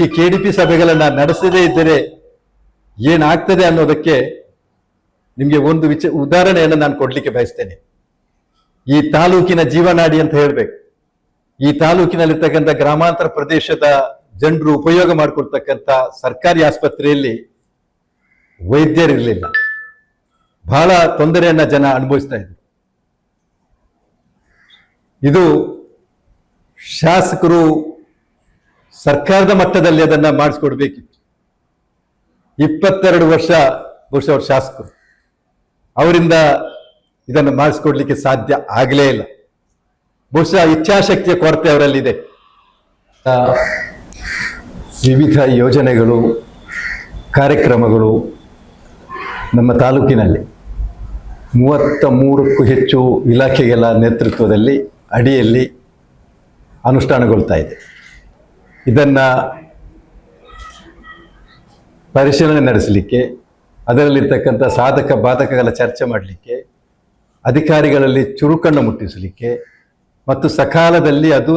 ಈ ಕೆಡಿಪಿ ಸಭೆಗಳನ್ನ ನಡೆಸದೇ ಇದ್ದರೆ ಏನಾಗ್ತದೆ ಅನ್ನೋದಕ್ಕೆ ನಿಮಗೆ ಒಂದು ಉದಾಹರಣೆಯನ್ನು ನಾನು ಕೊಡ್ಲಿಕ್ಕೆ ಬಯಸ್ತೇನೆ. ಈ ತಾಲೂಕಿನ ಜೀವನಾಡಿ ಅಂತ ಹೇಳ್ಬೇಕು. ಈ ತಾಲೂಕಿನಲ್ಲಿರ್ತಕ್ಕಂಥ ಗ್ರಾಮಾಂತರ ಪ್ರದೇಶದ ಜನರು ಉಪಯೋಗ ಮಾಡಿಕೊಳ್ತಕ್ಕಂಥ ಸರ್ಕಾರಿ ಆಸ್ಪತ್ರೆಯಲ್ಲಿ ವೈದ್ಯರಿರಲಿಲ್ಲ. ಬಹಳ ತೊಂದರೆಯನ್ನ ಜನ ಅನುಭವಿಸ್ತಾ ಇದ್ರು. ಇದು ಶಾಸಕರು ಸರ್ಕಾರದ ಮಟ್ಟದಲ್ಲಿ ಅದನ್ನ ಮಾಡಿಸ್ಕೊಡ್ಬೇಕಿತ್ತು. 22 ವರ್ಷ ಬಹುಶಃ ಅವರು ಶಾಸಕರು, ಅವರಿಂದ ಇದನ್ನು ಮಾಡಿಸ್ಕೊಡ್ಲಿಕ್ಕೆ ಸಾಧ್ಯ ಆಗಲೇ ಇಲ್ಲ. ಬಹುಶಃ ಇಚ್ಛಾಶಕ್ತಿಯ ಕೊರತೆ ಅವರಲ್ಲಿದೆ. ವಿವಿಧ ಯೋಜನೆಗಳು, ಕಾರ್ಯಕ್ರಮಗಳು ನಮ್ಮ ತಾಲೂಕಿನಲ್ಲಿ 33ಕ್ಕೂ ಹೆಚ್ಚು ಇಲಾಖೆಗಳ ನೇತೃತ್ವದಲ್ಲಿ ಅಡಿಯಲ್ಲಿ ಅನುಷ್ಠಾನಗೊಳ್ತಾ ಇದೆ. ಇದನ್ನು ಪರಿಶೀಲನೆ ನಡೆಸಲಿಕ್ಕೆ, ಅದರಲ್ಲಿರ್ತಕ್ಕಂಥ ಸಾಧಕ ಬಾಧಕಗಳ ಚರ್ಚೆ ಮಾಡಲಿಕ್ಕೆ, ಅಧಿಕಾರಿಗಳಲ್ಲಿ ಚುರುಕನ್ನು ಮುಟ್ಟಿಸಲಿಕ್ಕೆ ಮತ್ತು ಸಕಾಲದಲ್ಲಿ ಅದು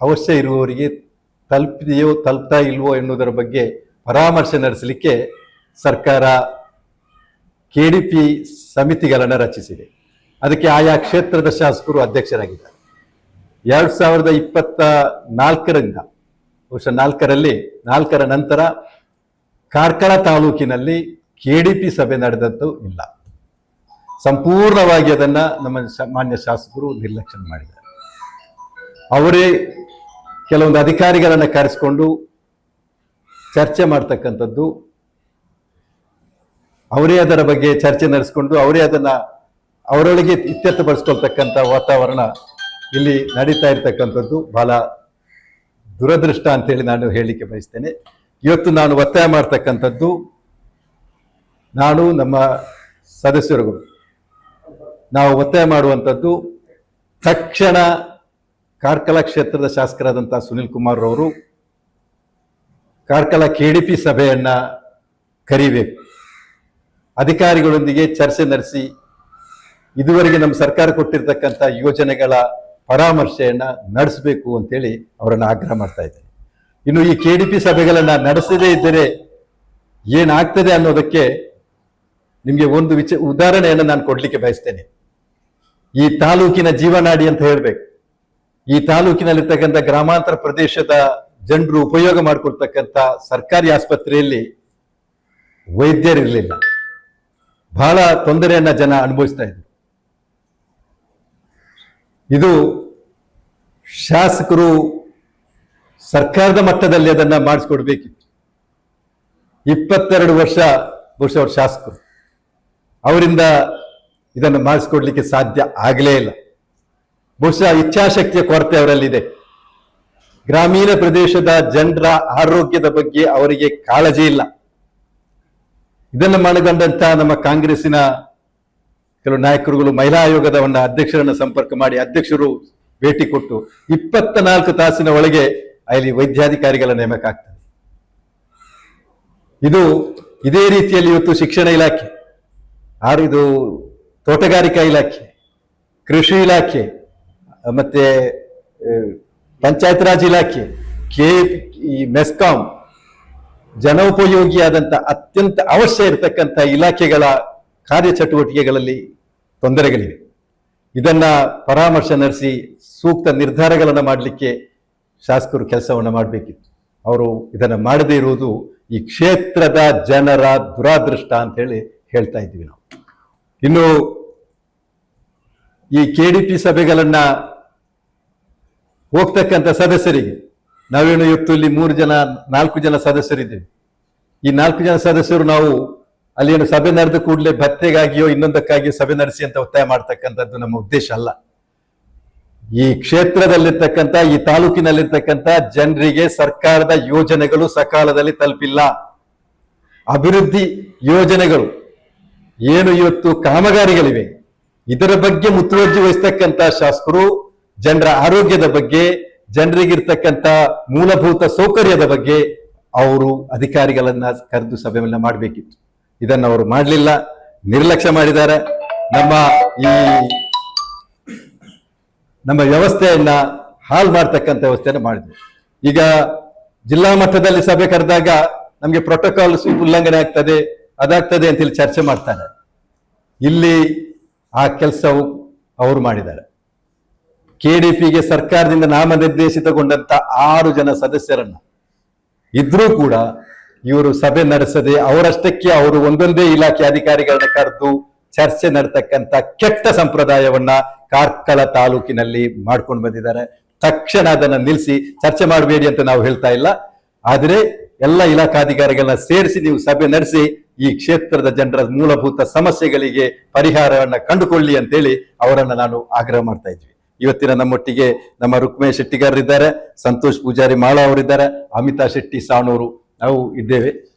ಅವಶ್ಯ ಇರುವವರಿಗೆ ತಲುಪ್ತಾ ಇಲ್ವೋ ಎನ್ನುವುದರ ಬಗ್ಗೆ ಪರಾಮರ್ಶೆ ನಡೆಸಲಿಕ್ಕೆ ಸರ್ಕಾರ ಕೆಡಿಪಿ ಸಮಿತಿಗಳನ್ನು ರಚಿಸಿದೆ. ಅದಕ್ಕೆ ಆಯಾ ಕ್ಷೇತ್ರದ ಶಾಸಕರು ಅಧ್ಯಕ್ಷರಾಗಿದ್ದಾರೆ. 2024ರಿಂದ ಬಹುಶಃ 4ರ ನಂತರ ಕಾರ್ಕಳ ತಾಲೂಕಿನಲ್ಲಿ ಕೆಡಿಪಿ ಸಭೆ ನಡೆದದ್ದು ಇಲ್ಲ. ಸಂಪೂರ್ಣವಾಗಿ ಅದನ್ನ ನಮ್ಮ ಮಾನ್ಯ ಶಾಸಕರು ನಿರ್ಲಕ್ಷ್ಯ ಮಾಡಿದ್ದಾರೆ. ಅವರೇ ಕೆಲವೊಂದು ಅಧಿಕಾರಿಗಳನ್ನು ಕರೆಸಿಕೊಂಡು ಚರ್ಚೆ ಮಾಡ್ತಕ್ಕಂಥದ್ದು, ಅವರೇ ಅದರ ಬಗ್ಗೆ ಚರ್ಚೆ ನಡೆಸಿಕೊಂಡು ಅವರೇ ಅದನ್ನ ಅವರೊಳಗೆ ಇತ್ಯರ್ಥಪಡಿಸ್ಕೊಳ್ತಕ್ಕಂಥ ವಾತಾವರಣ ಇಲ್ಲಿ ನಡೀತಾ ಇರ್ತಕ್ಕಂಥದ್ದು ಬಹಳ ದುರದೃಷ್ಟ ಅಂತೇಳಿ ನಾನು ಹೇಳಲಿಕ್ಕೆ ಬಯಸ್ತೇನೆ. ಇವತ್ತು ನಾನು ಒತ್ತಾಯ ಮಾಡ್ತಕ್ಕಂಥದ್ದು, ನಾನು ನಮ್ಮ ಸದಸ್ಯರುಗಳು ನಾವು ಒತ್ತಾಯ ಮಾಡುವಂಥದ್ದು, ತಕ್ಷಣ ಕಾರ್ಕಳ ಕ್ಷೇತ್ರದ ಶಾಸಕರಾದಂಥ ಸುನಿಲ್ ಕುಮಾರ್ ಅವರು ಕಾರ್ಕಳ ಕೆಡಿಪಿ ಸಭೆಯನ್ನ ಕರಿಬೇಕು. ಅಧಿಕಾರಿಗಳೊಂದಿಗೆ ಚರ್ಚೆ ನಡೆಸಿ ಇದುವರೆಗೆ ನಮ್ಮ ಸರ್ಕಾರ ಕೊಟ್ಟಿರ್ತಕ್ಕಂಥ ಯೋಜನೆಗಳ ಪರಾಮರ್ಶೆಯನ್ನ ನಡೆಸಬೇಕು ಅಂತೇಳಿ ಅವರನ್ನು ಆಗ್ರಹ ಮಾಡ್ತಾ ಇದ್ದೇನೆ. ಇನ್ನು ಈ ಕೆಡಿಪಿ ಸಭೆಗಳನ್ನ ನಡೆಸದೇ ಇದ್ದರೆ ಏನಾಗ್ತದೆ ಅನ್ನೋದಕ್ಕೆ ನಿಮಗೆ ಒಂದು ಉದಾಹರಣೆಯನ್ನು ನಾನು ಕೊಡ್ಲಿಕ್ಕೆ ಬಯಸ್ತೇನೆ. ಈ ತಾಲೂಕಿನ ಜೀವನಾಡಿ ಅಂತ ಹೇಳ್ಬೇಕು. ಈ ತಾಲೂಕಿನಲ್ಲಿರ್ತಕ್ಕಂಥ ಗ್ರಾಮಾಂತರ ಪ್ರದೇಶದ ಜನರು ಉಪಯೋಗ ಮಾಡಿಕೊಳ್ತಕ್ಕಂಥ ಸರ್ಕಾರಿ ಆಸ್ಪತ್ರೆಯಲ್ಲಿ ವೈದ್ಯರಿರಲಿಲ್ಲ. ಬಹಳ ತೊಂದರೆಯನ್ನ ಜನ ಅನುಭವಿಸ್ತಾ ಇದ್ರು. ಇದು ಶಾಸಕರು ಸರ್ಕಾರದ ಮಟ್ಟದಲ್ಲಿ ಅದನ್ನ ಮಾಡಿಸ್ಕೊಡ್ಬೇಕಿತ್ತು. 22 ವರ್ಷ ಬಹುಶಃ ಅವರು ಶಾಸಕರು, ಅವರಿಂದ ಇದನ್ನು ಮಾಡಿಸ್ಕೊಡ್ಲಿಕ್ಕೆ ಸಾಧ್ಯ ಆಗಲೇ ಇಲ್ಲ. ಬಹುಶಃ ಇಚ್ಛಾಶಕ್ತಿಯ ಕೊರತೆ ಅವರಲ್ಲಿದೆ. ಗ್ರಾಮೀಣ ಪ್ರದೇಶದ ಜನರ ಆರೋಗ್ಯದ ಬಗ್ಗೆ ಅವರಿಗೆ ಕಾಳಜಿ ಇಲ್ಲ. ಇದನ್ನು ಮನಗಂಡಂತ ನಮ್ಮ ಕಾಂಗ್ರೆಸ್ಸಿನ ಕೆಲವು ನಾಯಕರುಗಳು ಮಹಿಳಾ ಆಯೋಗದವನ್ನ ಅಧ್ಯಕ್ಷರನ್ನ ಸಂಪರ್ಕ ಮಾಡಿ, ಅಧ್ಯಕ್ಷರು ಭೇಟಿ ಕೊಟ್ಟು 24 ತಾಸಿನ ಒಳಗೆ ಅಲ್ಲಿ ವೈದ್ಯಾಧಿಕಾರಿಗಳ ನೇಮಕ ಆಗ್ತದೆ. ಇದೇ ರೀತಿಯಲ್ಲಿ ಇವತ್ತು ಶಿಕ್ಷಣ ಇಲಾಖೆ, ಇದು ತೋಟಗಾರಿಕಾ ಇಲಾಖೆ, ಕೃಷಿ ಇಲಾಖೆ, ಮತ್ತೆ ಪಂಚಾಯತ್ ರಾಜ್ ಇಲಾಖೆ, ಮೆಸ್ಕಾಂ, ಜನೋಪಯೋಗಿಯಾದಂಥ ಅತ್ಯಂತ ಅವಶ್ಯ ಇರತಕ್ಕಂಥ ಇಲಾಖೆಗಳ ಕಾರ್ಯಚಟುವಟಿಕೆಗಳಲ್ಲಿ ತೊಂದರೆಗಳಿವೆ. ಇದನ್ನ ಪರಾಮರ್ಶೆ ನಡೆಸಿ ಸೂಕ್ತ ನಿರ್ಧಾರಗಳನ್ನು ಮಾಡಲಿಕ್ಕೆ ಶಾಸಕರು ಕೆಲಸವನ್ನು ಮಾಡಬೇಕಿತ್ತು. ಅವರು ಇದನ್ನು ಮಾಡದೇ ಇರುವುದು ಈ ಕ್ಷೇತ್ರದ ಜನರ ದುರಾದೃಷ್ಟ ಅಂತ ಹೇಳಿ ಹೇಳ್ತಾ ಇದ್ದೀವಿ ನಾವು. ಇನ್ನು ಈ ಕೆಡಿಪಿ ಸಭೆಗಳನ್ನ ಹೋಗ್ತಕ್ಕಂಥ ಸದಸ್ಯರಿಗೆ ನಾವೇನು ಇವತ್ತು ಇಲ್ಲಿ 4 ಜನ ಸದಸ್ಯರಿದ್ದೇವೆ. ಈ 4 ಜನ ಸದಸ್ಯರು ನಾವು ಅಲ್ಲಿ ಏನು ಸಭೆ ನಡೆದ ಕೂಡಲೇ ಭತ್ತೆಗಾಗಿಯೋ ಇನ್ನೊಂದಕ್ಕಾಗಿಯೋ ಸಭೆ ನಡೆಸಿ ಅಂತ ಒತ್ತಾಯ ಮಾಡ್ತಕ್ಕಂಥದ್ದು ನಮ್ಮ ಉದ್ದೇಶ ಅಲ್ಲ. ಈ ಕ್ಷೇತ್ರದಲ್ಲಿರ್ತಕ್ಕಂಥ, ಈ ತಾಲೂಕಿನಲ್ಲಿರ್ತಕ್ಕಂಥ ಜನರಿಗೆ ಸರ್ಕಾರದ ಯೋಜನೆಗಳು ಸಕಾಲದಲ್ಲಿ ತಲುಪಿಲ್ಲ. ಅಭಿವೃದ್ಧಿ ಯೋಜನೆಗಳು ಏನು ಇವತ್ತು ಕಾಮಗಾರಿಗಳಿವೆ, ಇದರ ಬಗ್ಗೆ ಮುತುವರ್ಜಿ ವಹಿಸ್ತಕ್ಕಂಥ ಶಾಸಕರು ಜನರ ಆರೋಗ್ಯದ ಬಗ್ಗೆ, ಜನರಿಗಿರ್ತಕ್ಕಂಥ ಮೂಲಭೂತ ಸೌಕರ್ಯದ ಬಗ್ಗೆ ಅವರು ಅಧಿಕಾರಿಗಳನ್ನ ಕರೆದು ಸಭೆಯನ್ನ ಮಾಡಬೇಕಿತ್ತು. ಇದನ್ನು ಅವರು ಮಾಡಲಿಲ್ಲ, ನಿರ್ಲಕ್ಷ್ಯ ಮಾಡಿದ್ದಾರೆ. ನಮ್ಮ ವ್ಯವಸ್ಥೆಯನ್ನ ಹಾಳು ಮಾಡ್ತಕ್ಕಂಥ ವ್ಯವಸ್ಥೆಯನ್ನು ಮಾಡಿದ್ರು. ಈಗ ಜಿಲ್ಲಾ ಮಟ್ಟದಲ್ಲಿ ಸಭೆ ಕರೆದಾಗ ನಮ್ಗೆ ಪ್ರೋಟೋಕಾಲ್ ಉಲ್ಲಂಘನೆ ಆಗ್ತದೆ, ಅದಾಗ್ತದೆ ಅಂತೇಳಿ ಚರ್ಚೆ ಮಾಡ್ತಾರೆ. ಇಲ್ಲಿ ಆ ಕೆಲಸವು ಅವರು ಮಾಡಿದ್ದಾರೆ. ಕೆಡಿಪಿಗೆ ಸರ್ಕಾರದಿಂದ ನಾಮನಿರ್ದೇಶಿತಗೊಂಡಂತ 6 ಜನ ಸದಸ್ಯರನ್ನ ಇದ್ರೂ ಕೂಡ ಇವರು ಸಭೆ ನಡೆಸದೆ ಅವರಷ್ಟಕ್ಕೆ ಅವರು ಒಂದೊಂದೇ ಇಲಾಖೆ ಅಧಿಕಾರಿಗಳನ್ನ ಕರೆದು ಚರ್ಚೆ ನಡೆತಕ್ಕಂತ ಕೆಟ್ಟ ಸಂಪ್ರದಾಯವನ್ನ ಕಾರ್ಕಳ ತಾಲೂಕಿನಲ್ಲಿ ಮಾಡ್ಕೊಂಡು ಬಂದಿದ್ದಾರೆ. ತಕ್ಷಣ ಅದನ್ನ ನಿಲ್ಲಿಸಿ ಚರ್ಚೆ ಮಾಡಬೇಡಿ ಅಂತ ನಾವು ಹೇಳ್ತಾ ಇಲ್ಲ, ಆದ್ರೆ ಎಲ್ಲ ಇಲಾಖಾಧಿಕಾರಿಗಳನ್ನ ಸೇರಿಸಿ ನೀವು ಸಭೆ ನಡೆಸಿ ಈ ಕ್ಷೇತ್ರದ ಜನರ ಮೂಲಭೂತ ಸಮಸ್ಯೆಗಳಿಗೆ ಪರಿಹಾರವನ್ನ ಕಂಡುಕೊಳ್ಳಿ ಅಂತೇಳಿ ಅವರನ್ನ ನಾನು ಆಗ್ರಹ ಮಾಡ್ತಾ ಇದ್ವಿ. ಇವತ್ತಿನ ನಮ್ಮೊಟ್ಟಿಗೆ ನಮ್ಮ ರುಕ್ಮೇಶ್ ಶೆಟ್ಟಿಗಾರ್ ಇದ್ದಾರೆ, ಸಂತೋಷ್ ಪೂಜಾರಿ ಮಾಳ ಅವರಿದ್ದಾರೆ, ಅಮಿತಾ ಶೆಟ್ಟಿ ಸಾಣೂರು ನಾವು ಇದ್ದೇವೆ.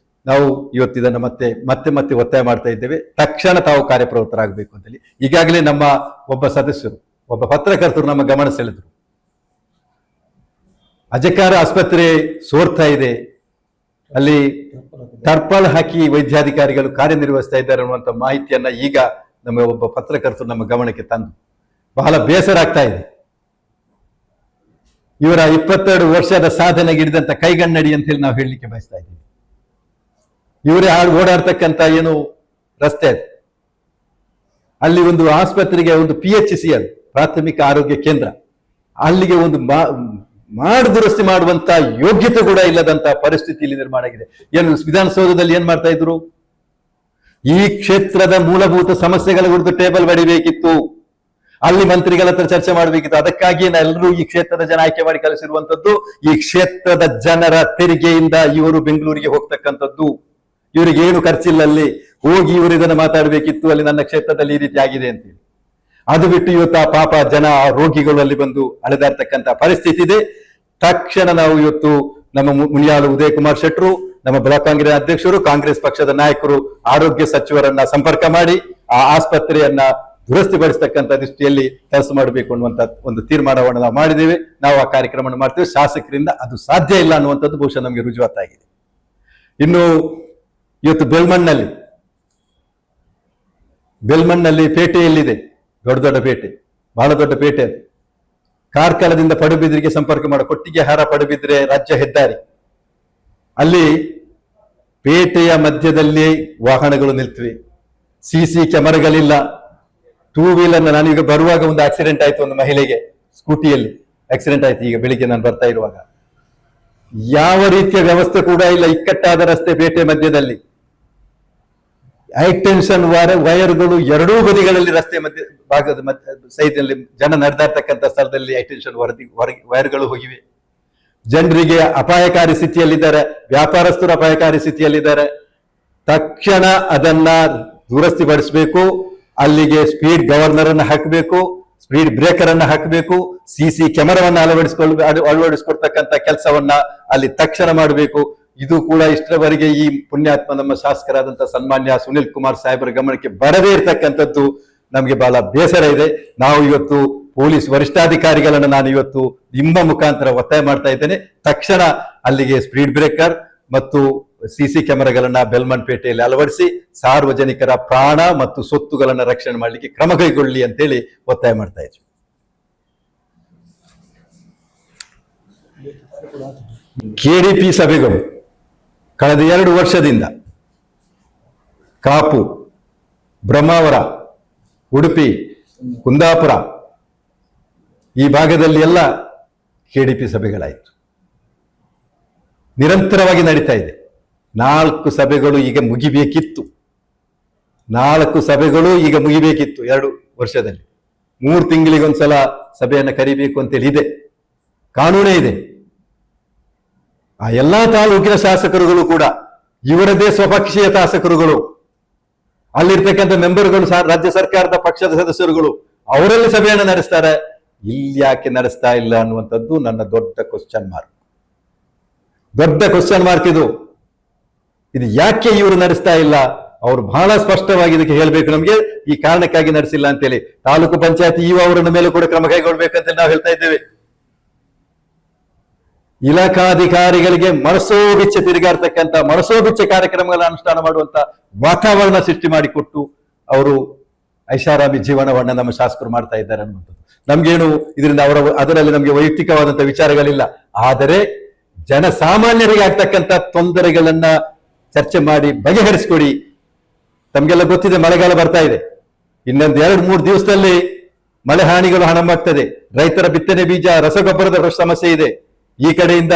ನಾವು ಇವತ್ತಿದನ್ನ ಮತ್ತೆ ಮತ್ತೆ ಮತ್ತೆ ಒತ್ತಾಯ ಮಾಡ್ತಾ ಇದ್ದೇವೆ, ತಕ್ಷಣ ತಾವು ಕಾರ್ಯಪ್ರವೃತ್ತರಾಗಬೇಕು ಅಂತೇಳಿ. ಈಗಾಗಲೇ ನಮ್ಮ ಒಬ್ಬ ಸದಸ್ಯರು, ಒಬ್ಬ ಪತ್ರಕರ್ತರು ನಮ್ಮ ಗಮನ ಸೆಳೆದ್ರು. ಅಜಕಾರ ಆಸ್ಪತ್ರೆ ಸೋರ್ತಾ ಇದೆ, ಅಲ್ಲಿ ಟರ್ಪಲ್ ಹಾಕಿ ವೈದ್ಯಾಧಿಕಾರಿಗಳು ಕಾರ್ಯನಿರ್ವಹಿಸ್ತಾ ಇದ್ದಾರೆ ಅನ್ನುವಂಥ ಮಾಹಿತಿಯನ್ನ ಈಗ ನಮ್ಮ ಒಬ್ಬ ಪತ್ರಕರ್ತರು ನಮ್ಮ ಗಮನಕ್ಕೆ ತಂದು ಬಹಳ ಬೇಸರ ಆಗ್ತಾ ಇದೆ. ಇವರ 22 ವರ್ಷದ ಸಾಧನೆಗೆ ಹಿಡಿದಂತ ಕೈಗನ್ನಡಿ ಅಂತ ಹೇಳಿ ನಾವು ಹೇಳಲಿಕ್ಕೆ ಬಯಸ್ತಾ ಇದ್ದೀವಿ. ಇವರೇ ಓಡಾಡ್ತಕ್ಕಂತ ಏನು ರಸ್ತೆ, ಅಲ್ಲಿ ಒಂದು ಆಸ್ಪತ್ರೆಗೆ ಒಂದು PHC, ಅದು ಪ್ರಾಥಮಿಕ ಆರೋಗ್ಯ ಕೇಂದ್ರ, ಅಲ್ಲಿಗೆ ಒಂದು ದುರಸ್ತಿ ಮಾಡುವಂತ ಯೋಗ್ಯತೆ ಕೂಡ ಇಲ್ಲದಂತ ಪರಿಸ್ಥಿತಿಯಲ್ಲಿ ನಿರ್ಮಾಣ ಆಗಿದೆ. ಏನು ವಿಧಾನಸೌಧದಲ್ಲಿ ಏನ್ ಮಾಡ್ತಾ ಇದ್ರು, ಈ ಕ್ಷೇತ್ರದ ಮೂಲಭೂತ ಸಮಸ್ಯೆಗಳ ಕುರಿತು ಟೇಬಲ್ ಬಡಿಬೇಕಿತ್ತು, ಅಲ್ಲಿ ಮಂತ್ರಿಗಳ ಹತ್ರ ಚರ್ಚೆ ಮಾಡಬೇಕಿತ್ತು. ಅದಕ್ಕಾಗಿ ಎಲ್ಲರೂ ಈ ಕ್ಷೇತ್ರದ ಜನ ಆಯ್ಕೆ ಮಾಡಿ ಕಳಿಸಿರುವಂತದ್ದು. ಈ ಕ್ಷೇತ್ರದ ಜನರ ತೆರಿಗೆಯಿಂದ ಇವರು ಬೆಂಗಳೂರಿಗೆ ಹೋಗ್ತಕ್ಕಂಥದ್ದು, ಇವರಿಗೆ ಏನು ಖರ್ಚಿಲ್ಲ, ಅಲ್ಲಿ ಹೋಗಿ ಇವರು ಇದನ್ನ ಮಾತಾಡಬೇಕಿತ್ತು, ಅಲ್ಲಿ ನನ್ನ ಕ್ಷೇತ್ರದಲ್ಲಿ ಈ ರೀತಿ ಆಗಿದೆ ಅಂತೇಳಿ. ಅದು ಬಿಟ್ಟು ಇವತ್ತು ಆ ಪಾಪ ಜನ, ಆ ರೋಗಿಗಳು ಅಲ್ಲಿ ಬಂದು ಅಳೆದಾಡ್ತಕ್ಕಂಥ ಪರಿಸ್ಥಿತಿ ಇದೆ. ತಕ್ಷಣ ನಾವು ಇವತ್ತು ನಮ್ಮ ಮುನಿಯಾಳು ಉದಯ್ ಕುಮಾರ್ ಶೆಟ್ರು, ನಮ್ಮ ಬ್ಲಾಕ್ ಕಾಂಗ್ರೆಸ್ ಅಧ್ಯಕ್ಷರು, ಕಾಂಗ್ರೆಸ್ ಪಕ್ಷದ ನಾಯಕರು ಆರೋಗ್ಯ ಸಚಿವರನ್ನ ಸಂಪರ್ಕ ಮಾಡಿ ಆ ಆಸ್ಪತ್ರೆಯನ್ನ ದುರಸ್ತಿಪಡಿಸ್ತಕ್ಕಂಥ ದೃಷ್ಟಿಯಲ್ಲಿ ಕೆಲಸ ಮಾಡಬೇಕು ಅನ್ನುವಂತ ಒಂದು ತೀರ್ಮಾನವನ್ನು ನಾವು ಮಾಡಿದ್ದೇವೆ. ನಾವು ಆ ಕಾರ್ಯಕ್ರಮ ಮಾಡ್ತೇವೆ. ಶಾಸಕರಿಂದ ಅದು ಸಾಧ್ಯ ಇಲ್ಲ ಅನ್ನುವಂಥದ್ದು ಬಹುಶಃ ನಮಗೆ ರುಜುವಾತಾಗಿದೆ. ಇನ್ನು ಇವತ್ತು ಬೆಲ್ಮಣ್ಣಲ್ಲಿ ಪೇಟೆಯಲ್ಲಿದೆ, ದೊಡ್ಡ ದೊಡ್ಡ ಪೇಟೆ, ಬಹಳ ದೊಡ್ಡ ಪೇಟೆ. ಕಾರ್ಕಳದಿಂದ ಪಡುಬಿದ್ರಿಗೆ ಸಂಪರ್ಕ ಮಾಡೋ ಕೊಟ್ಟಿಗೆಹಾರ ಪಡುಬಿದ್ರೆ ರಾಜ್ಯ ಹೆದ್ದಾರಿ, ಅಲ್ಲಿ ಪೇಟೆಯ ಮಧ್ಯದಲ್ಲಿ ವಾಹನಗಳು ನಿಲ್ತಿವೆ, CC ಕ್ಯಾಮೆರಾಗಳಿಲ್ಲ. 2 ವೀಲರ್, ನಾನೀಗ ಬರುವಾಗ ಒಂದು ಆಕ್ಸಿಡೆಂಟ್ ಆಯ್ತು, ಒಂದು ಮಹಿಳೆಗೆ ಸ್ಕೂಟಿಯಲ್ಲಿ ಆಕ್ಸಿಡೆಂಟ್ ಆಯ್ತು ಈಗ ಬೆಳಿಗ್ಗೆ ನಾನು ಬರ್ತಾ ಇರುವಾಗ. ಯಾವ ರೀತಿಯ ವ್ಯವಸ್ಥೆ ಕೂಡ ಇಲ್ಲ, ಇಕ್ಕಟ್ಟಾದ ರಸ್ತೆ ಪೇಟೆ ಮಧ್ಯದಲ್ಲಿ, ಹೈಟೆನ್ಷನ್ ವೈರ್ಗಳು ಎರಡೂ ಬದಿಗಳಲ್ಲಿ, ರಸ್ತೆ ಮಧ್ಯ ಭಾಗದ ಸೈಡ್ನಲ್ಲಿ ಜನ ನಡೆದಾಡ್ತಕ್ಕಂಥ ಸ್ಥಳದಲ್ಲಿ ಹೈಟೆನ್ಷನ್ ವೈರ್ಗಳು ಹೋಗಿವೆ. ಜನರಿಗೆ ಅಪಾಯಕಾರಿ ಸ್ಥಿತಿಯಲ್ಲಿದ್ದಾರೆ, ವ್ಯಾಪಾರಸ್ಥರು ಅಪಾಯಕಾರಿ ಸ್ಥಿತಿಯಲ್ಲಿದ್ದಾರೆ. ತಕ್ಷಣ ಅದನ್ನ ದುರಸ್ತಿಪಡಿಸಬೇಕು. ಅಲ್ಲಿಗೆ ಸ್ಪೀಡ್ ಗವರ್ನರ್ ಅನ್ನು ಹಾಕಬೇಕು, ಸ್ಪೀಡ್ ಬ್ರೇಕರ್ ಅನ್ನ ಹಾಕಬೇಕು, CC ಕ್ಯಾಮೆರಾವನ್ನ ಅಳವಡಿಸ್ಕೊಳ್ತಕ್ಕಂಥ ಕೆಲಸವನ್ನ ಅಲ್ಲಿ ತಕ್ಷಣ ಮಾಡಬೇಕು. ಇದು ಕೂಡ ಇಷ್ಟರವರೆಗೆ ಈ ಪುಣ್ಯಾತ್ಮ ನಮ್ಮ ಶಾಸಕರಾದಂತಹ ಸನ್ಮಾನ್ಯ ಸುನಿಲ್ ಕುಮಾರ್ ಸಾಹೇಬರ ಗಮನಕ್ಕೆ ಬರದೇ ಇರತಕ್ಕಂಥದ್ದು ನಮಗೆ ಬಹಳ ಬೇಸರ ಇದೆ. ನಾವು ಇವತ್ತು ಪೊಲೀಸ್ ವರಿಷ್ಠಾಧಿಕಾರಿಗಳನ್ನ ನಾನು ಇವತ್ತು ನಿಮ್ಮ ಮುಖಾಂತರ ಒತ್ತಾಯ ಮಾಡ್ತಾ ಇದ್ದೇನೆ, ತಕ್ಷಣ ಅಲ್ಲಿಗೆ ಸ್ಪೀಡ್ ಬ್ರೇಕರ್ ಮತ್ತು CC ಕ್ಯಾಮೆರಾಗಳನ್ನ ಬೆಲ್ಮನ್ ಪೇಟೆಯಲ್ಲಿ ಅಳವಡಿಸಿ ಸಾರ್ವಜನಿಕರ ಪ್ರಾಣ ಮತ್ತು ಸೊತ್ತುಗಳನ್ನ ರಕ್ಷಣೆ ಮಾಡಲಿಕ್ಕೆ ಕ್ರಮ ಕೈಗೊಳ್ಳಿ ಅಂತೇಳಿ ಒತ್ತಾಯ ಮಾಡ್ತಾ ಇದ್ವಿ. KDP ಸಭೆಗಳು ಕಳೆದ 2 ವರ್ಷದಿಂದ ಕಾಪು, ಬ್ರಹ್ಮಾವರ, ಉಡುಪಿ, ಕುಂದಾಪುರ ಈ ಭಾಗದಲ್ಲಿ ಎಲ್ಲ KDP ಸಭೆಗಳಾಯಿತು, ನಿರಂತರವಾಗಿ ನಡೀತಾ ಇದೆ. 4 ಸಭೆಗಳು ಈಗ ಮುಗಿಬೇಕಿತ್ತು, 4 ಸಭೆಗಳು ಈಗ ಮುಗಿಬೇಕಿತ್ತು 2 ವರ್ಷದಲ್ಲಿ. 3 ತಿಂಗಳಿಗೊಂದ್ಸಲ ಸಭೆಯನ್ನು ಕರಿಬೇಕು ಅಂತೇಳಿ ಇದೆ, ಕಾನೂನೇ ಇದೆ. ಆ ಎಲ್ಲಾ ತಾಲೂಕಿನ ಶಾಸಕರುಗಳು ಕೂಡ ಇವರದೇ ಸ್ವಪಕ್ಷೀಯ ಶಾಸಕರುಗಳು, ಅಲ್ಲಿರ್ತಕ್ಕಂಥ ಮೆಂಬರ್ಗಳು, ರಾಜ್ಯ ಸರ್ಕಾರದ ಪಕ್ಷದ ಸದಸ್ಯರುಗಳು ಅವರಲ್ಲಿ ಸಭೆಯನ್ನು ನಡೆಸ್ತಾರೆ. ಇಲ್ಲಿ ಯಾಕೆ ನಡೆಸ್ತಾ ಇಲ್ಲ ಅನ್ನುವಂಥದ್ದು ನನ್ನ ದೊಡ್ಡ ಕ್ವಶನ್ ಮಾರ್ಕ್. ದೊಡ್ಡ ಕ್ವಶನ್ ಮಾರ್ಕ್ ಇದು ಯಾಕೆ ಇವರು ನಡೆಸ್ತಾ ಇಲ್ಲ? ಅವರು ಬಹಳ ಸ್ಪಷ್ಟವಾಗಿ ಇದಕ್ಕೆ ಹೇಳಬೇಕು, ನಮಗೆ ಈ ಕಾರಣಕ್ಕಾಗಿ ನಡೆಸಿಲ್ಲ ಅಂತೇಳಿ. ತಾಲೂಕು ಪಂಚಾಯತ್ ಇಒ ಅವರನ್ನ ಮೇಲೆ ಕೂಡ ಕ್ರಮ ಕೈಗೊಳ್ಬೇಕಂತ ನಾವು ಹೇಳ್ತಾ ಇದ್ದೇವೆ. ಇಲಾಖಾಧಿಕಾರಿಗಳಿಗೆ ಮನಸೋಬಿಚ್ಚ ತಿರುಗಾಡ್ತಕ್ಕಂಥ ಮನಸೋಬಿಚ್ಚ ಕಾರ್ಯಕ್ರಮಗಳ ಅನುಷ್ಠಾನ ಮಾಡುವಂತ ವಾತಾವರಣ ಸೃಷ್ಟಿ ಮಾಡಿಕೊಟ್ಟು ಅವರು ಐಷಾರಾಮಿ ಜೀವನವನ್ನ ನಮ್ಮ ಶಾಸಕರು ಮಾಡ್ತಾ ಇದ್ದಾರೆ ಅನ್ನುವಂಥದ್ದು. ನಮ್ಗೇನು ಇದರಿಂದ ಅದರಲ್ಲಿ ನಮಗೆ ವೈಯಕ್ತಿಕವಾದಂತಹ ವಿಚಾರಗಳಿಲ್ಲ. ಆದರೆ ಜನಸಾಮಾನ್ಯರಿಗೆ ಆಗ್ತಕ್ಕಂಥ ತೊಂದರೆಗಳನ್ನ ಚರ್ಚೆ ಮಾಡಿ ಬಗೆಹರಿಸಿಕೊಡಿ. ತಮ್ಗೆಲ್ಲ ಗೊತ್ತಿದೆ, ಮಳೆಗಾಲ ಬರ್ತಾ ಇದೆ. ಇನ್ನೊಂದು 2-3 ದಿವಸದಲ್ಲಿ ಮಳೆ ಹಾನಿಗಳು ಹಣಮಾಗ್ತದೆ. ರೈತರ ಬಿತ್ತನೆ ಬೀಜ, ರಸಗೊಬ್ಬರದ ಸಮಸ್ಯೆ ಇದೆ. ಈ ಕಡೆಯಿಂದ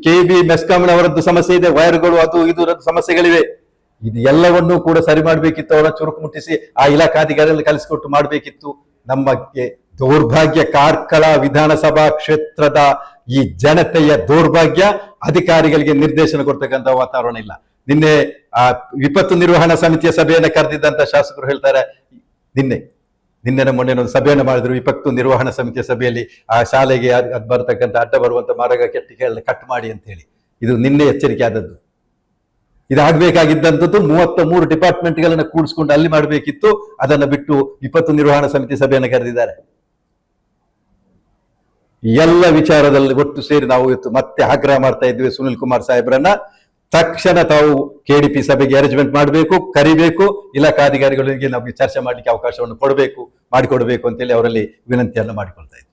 ಕೆಬಿ ಮೆಸ್ಕಾಂನವರದ್ದು ಸಮಸ್ಯೆ ಇದೆ, ವೈರ್ಗಳು ಅದು ಇದು ಸಮಸ್ಯೆಗಳಿವೆ. ಇದು ಎಲ್ಲವನ್ನೂ ಕೂಡ ಸರಿ ಮಾಡಬೇಕಿತ್ತು. ಅವರ ಚುರುಕು ಮುಟ್ಟಿಸಿ ಆ ಇಲಾಖಾಧಿಕಾರಿಗಳನ್ನು ಕಲಿಸಿಕೊಟ್ಟು ಮಾಡಬೇಕಿತ್ತು. ನಮಗೆ ದೌರ್ಭಾಗ್ಯ, ಕಾರ್ಕಳ ವಿಧಾನಸಭಾ ಕ್ಷೇತ್ರದ ಈ ಜನತೆಯ ದೌರ್ಭಾಗ್ಯ, ಅಧಿಕಾರಿಗಳಿಗೆ ನಿರ್ದೇಶನ ಕೊಡ್ತಕ್ಕಂಥ ವಾತಾವರಣ ಇಲ್ಲ. ನಿನ್ನೆ ಆ ವಿಪತ್ತು ನಿರ್ವಹಣಾ ಸಮಿತಿಯ ಸಭೆಯನ್ನು ಕರೆದಿದ್ದಂತ ಶಾಸಕರು ಹೇಳ್ತಾರೆ, ನಿನ್ನೆ ಮೊನ್ನೆ ಒಂದು ಸಭೆಯನ್ನು ಮಾಡಿದ್ರು ವಿಪತ್ತು ನಿರ್ವಹಣಾ ಸಮಿತಿಯ ಸಭೆಯಲ್ಲಿ. ಆ ಶಾಲೆಗೆ ಬರ್ತಕ್ಕಂಥ ಅಡ್ಡ ಬರುವಂತ ಮರಗ ಕಟ್ ಮಾಡಿ ಅಂತ ಹೇಳಿ. ಇದು ನಿನ್ನೆ ಎಚ್ಚರಿಕೆ ಆದದ್ದು. ಇದಾಗಬೇಕಾಗಿದ್ದಂಥದ್ದು 33 ಡಿಪಾರ್ಟ್ಮೆಂಟ್ಗಳನ್ನ ಕೂಡಿಸ್ಕೊಂಡು ಅಲ್ಲಿ ಮಾಡಬೇಕಿತ್ತು. ಅದನ್ನ ಬಿಟ್ಟು ವಿಪತ್ತು ನಿರ್ವಹಣಾ ಸಮಿತಿ ಸಭೆಯನ್ನು ಕರೆದಿದ್ದಾರೆ. ಎಲ್ಲ ವಿಚಾರದಲ್ಲಿ ಒಟ್ಟು ಸೇರಿ ನಾವು ಇವತ್ತು ಮತ್ತೆ ಆಗ್ರಹ ಮಾಡ್ತಾ ಇದ್ವಿ ಸುನಿಲ್ ಕುಮಾರ್ ಸಾಹೇಬ್ರನ್ನ, ತಕ್ಷಣ ತಾವು ಕೆಡಿಪಿ ಸಭೆಗೆ ಅರೇಂಜ್ಮೆಂಟ್ ಮಾಡಬೇಕು, ಕರಿಬೇಕು, ಇಲಾಖಾಧಿಕಾರಿಗಳಿಗೆ ನಮಗೆ ಚರ್ಚೆ ಮಾಡ್ಲಿಕ್ಕೆ ಅವಕಾಶವನ್ನು ಮಾಡಿಕೊಡ್ಬೇಕು ಅಂತೇಳಿ ಅವರಲ್ಲಿ ವಿನಂತಿಯನ್ನು ಮಾಡಿಕೊಳ್ತಾ ಇದ್ವಿ.